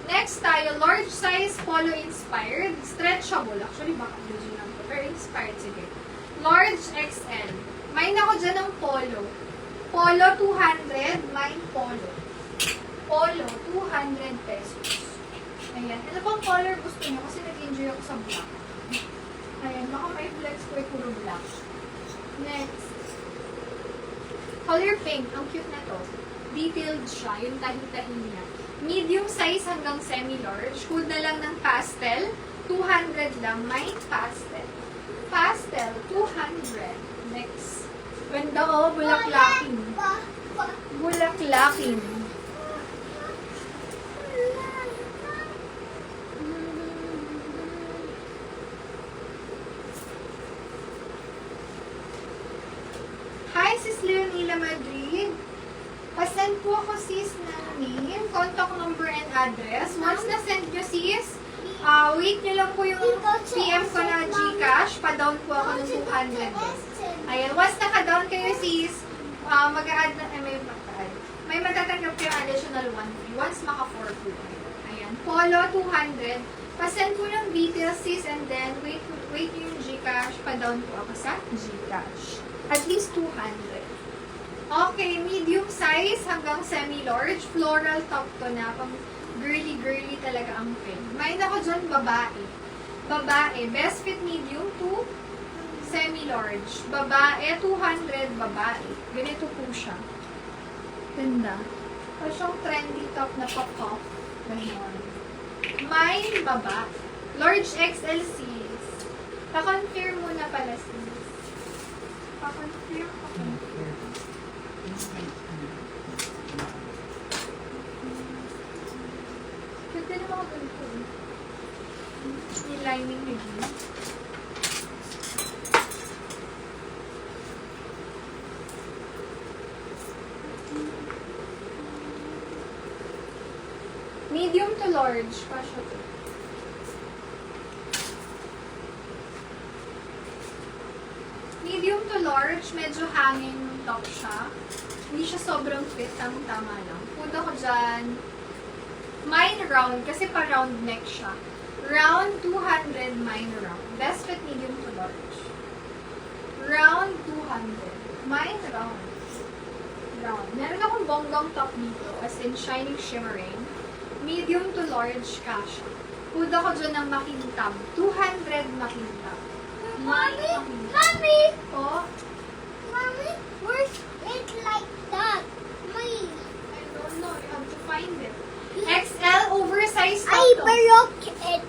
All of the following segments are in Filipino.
Next tayo, large size, polo inspired, stretchable. Actually, baka medyo lang to. Pero inspired, sige. Large XL. Mine ako dyan ng polo. Polo 200, mine polo. Polo, 200 pesos. Ayan. Ano bang color gusto nyo? Kasi nag-enjoy ako sa black. Ayan. Baka may flex ko ay puro black. Next. Color pink. Ang cute na to. Detailed siya. Yung tahi-tahi niya. Medium size hanggang semi-large. Hood na lang ng pastel. 200 lang. Mine pastel. Pastel, 200. Next. Ganda oh, bulaklaking. Bulaklaking. Hi, Sis Leonila Madrid. Pasend po ako, sis, ng name, contact number, and address. Once na-send nyo, sis, wait nyo lang po yung PM ko na Gcash. Pa-down po ako ng 200 pesos. Ayan. Once naka-down kayo, sis, mag-a-add na, may matatanggap kayo additional 1 once maka-4 po kayo. Ayan. Polo, 200. Pa-send po ng details, sis, and then wait nyo yung Gcash. Pa-down po ako sa Gcash. At least 200. Okay, medium size hanggang semi-large. Floral top to na. Pang girly-girly talaga ang print. Mind ako dyan, babae. Babae. Best fit medium to semi-large. Babae, 200 babae. Ganito po siya. Ganda. So, siyang trendy top na pop-pop. Ganon. Mine, baba. Large XL sis. Pa-confirm muna pala sis. Pa-confirm. Cute din naman ako ganito. Yung lining na yun. Medium to large. Kasha to. Medium to large. Medyo hanging top siya. Hindi siya sobrang fit. Tamang-tama lang. Punta ko dyan. Mine round. Kasi pa-round neck siya. Round 200. Mine round. Best fit medium to large. Round 200. Mine round. Round. Meron akong bonggang top dito. As in shining shimmering. Medium to large kasha. Punta ko dyan ng makintab. 200 makintab. Mommy! Mommy! Oh. Mommy, where's it like that? Mommy. I don't know. You have to find it. XL oversized top I to. broke it.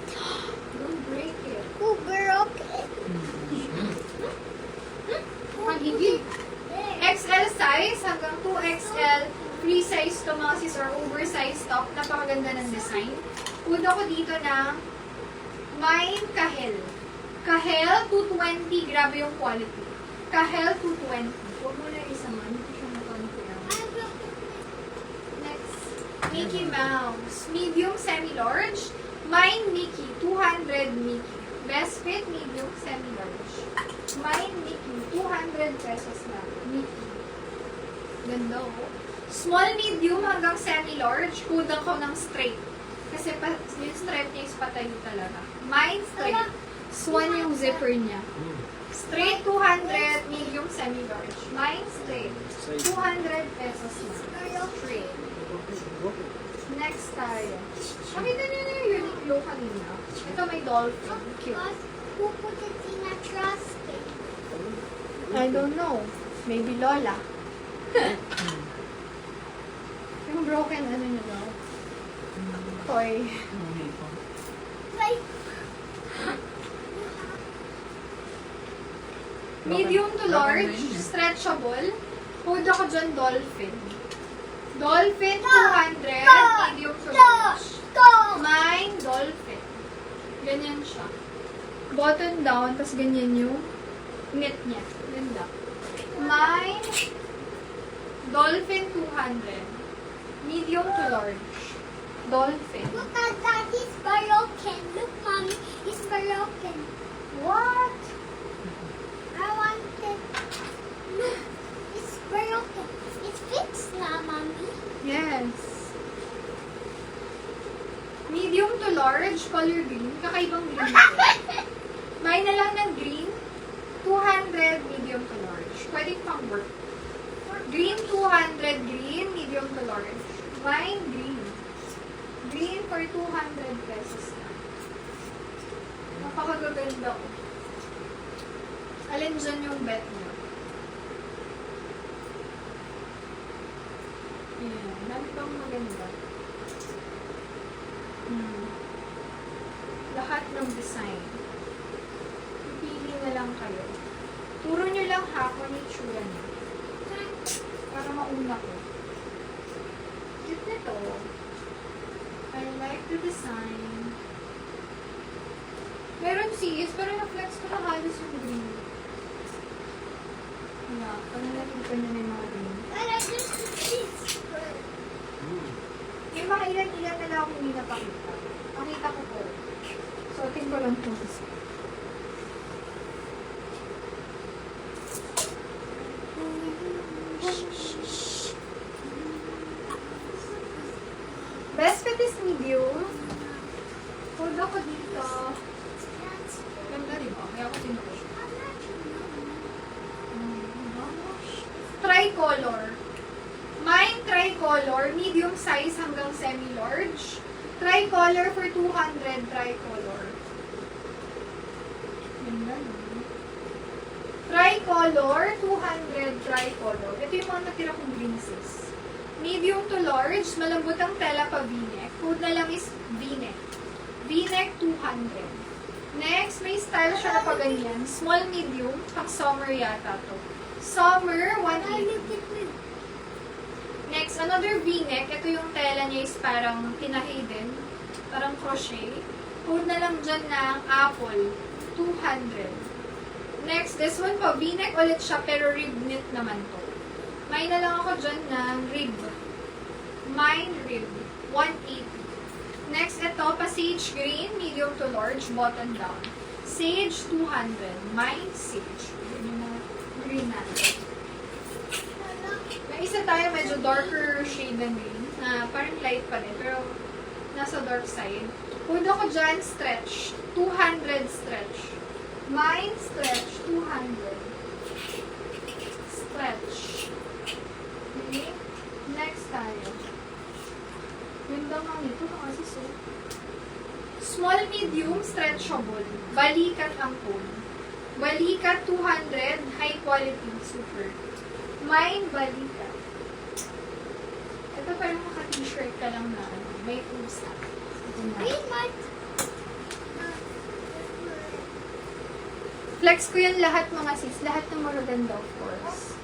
Don't break it. Who broke it? Magiging. XL size hanggang 2XL. Free size to mga sis or oversized top. Napakaganda ng design. Una ko dito ng Mine Kahel. Kahel 220. Grabe yung quality. Kahel 220. Huwag mo na isa man. Hindi siya makonfirm. Next. Mickey Mouse. Medium semi-large. Mine Mickey. 200 Mickey. Best fit medium semi-large. Mine Mickey. 200 pesos lang. Mickey. Ganda oh. Small medium hanggang semi-large. Kulang ko ng straight. Kasi yung stripe niya is patayo talaga. Mine straight. Swan yung zipper niya. Straight 200, medium semi-large. Mine straight. 200 pesos lang. Straight. Next tayo. Nakita niyo na yung Uniqlo kanina. Ito may dolphin. Cute. Who put it in a trash can? I don't know. Maybe Lola. Yung broken ano niya daw. Toy. Like, Medium to large, stretchable. Hood ako dyan, dolphin. Dolphin, 200, medium to large. Mine, dolphin. Ganyan siya. Button down, tas ganyan yung knit niya. Ganda. Mine, dolphin, 200. Medium to large. Dolphin. look at that, it's broken. Look, mommy, it's broken. What? I want it. Look, it's broken. It's fixed now, Mommy. Yes. Medium to large, color green. Kakaibang green. May na lang ng green. 200, medium to large. Pwede pang work. Green 200, green, medium to large. Mine, green. Green for 200 pesos na. Napakagaganda ko. Alin dyan yung bet niyo? Ayan. Dami bang maganda? Lahat ng design. Pipili na lang kayo. Turo nyo lang ha kung ano yung tsura niya. Para mauna ko. Cute nito. I like the design. Meron sis, pero na-flex ko na halos yung green. Wala. Pag nakita nyo na yung mga green. But I just this. Yung mga ilan-ilan na lang ako hindi napakita. Pakita ko po. Suotin ko lang ito. Best fit is medium. Hold ako dito. Ganda rin ba? Kaya ako tinukoy. Tricolor. Mine tricolor, medium size hanggang semi-large. Tricolor for 200 tricolor. Ganda no? Tricolor, 200 tricolor. Ito yung mga natira kong green sis. Medium to large, malambot ang tela pa v-neck. Code na lang is v-neck. V-neck 200. Next, may style siya na pa ganyan. Small medium, pang summer yata to. Summer, 180. Next, another v-neck. Ito yung tela niya is parang tinahi din. Parang crochet. Code na lang dyan ng apple. 200. Next, this one po. V-neck ulit siya pero rib knit naman to. May na lang ako dyan ng rib. Mine rib. 180. Next, ito, pa sage green, medium to large, button down. Sage, 200. Mine, sage. Yun yung mga green natin. May isa tayo medyo darker shade na green, na parang light pa rin, pero nasa dark side. Huwag ako dyan, stretch. 200 stretch. Mine, stretch, 200. Stretch. Okay? Next tayo. Ganda nga nito kasi so. Small, medium, stretchable. Balikat ang cone. Balikat 200, high quality, super. Mine, balikat. Ito parang naka-t-shirt ka lang na ano, may pusa. Ito na. Green light. Flex ko yan lahat mga sis. Lahat ng magaganda of course.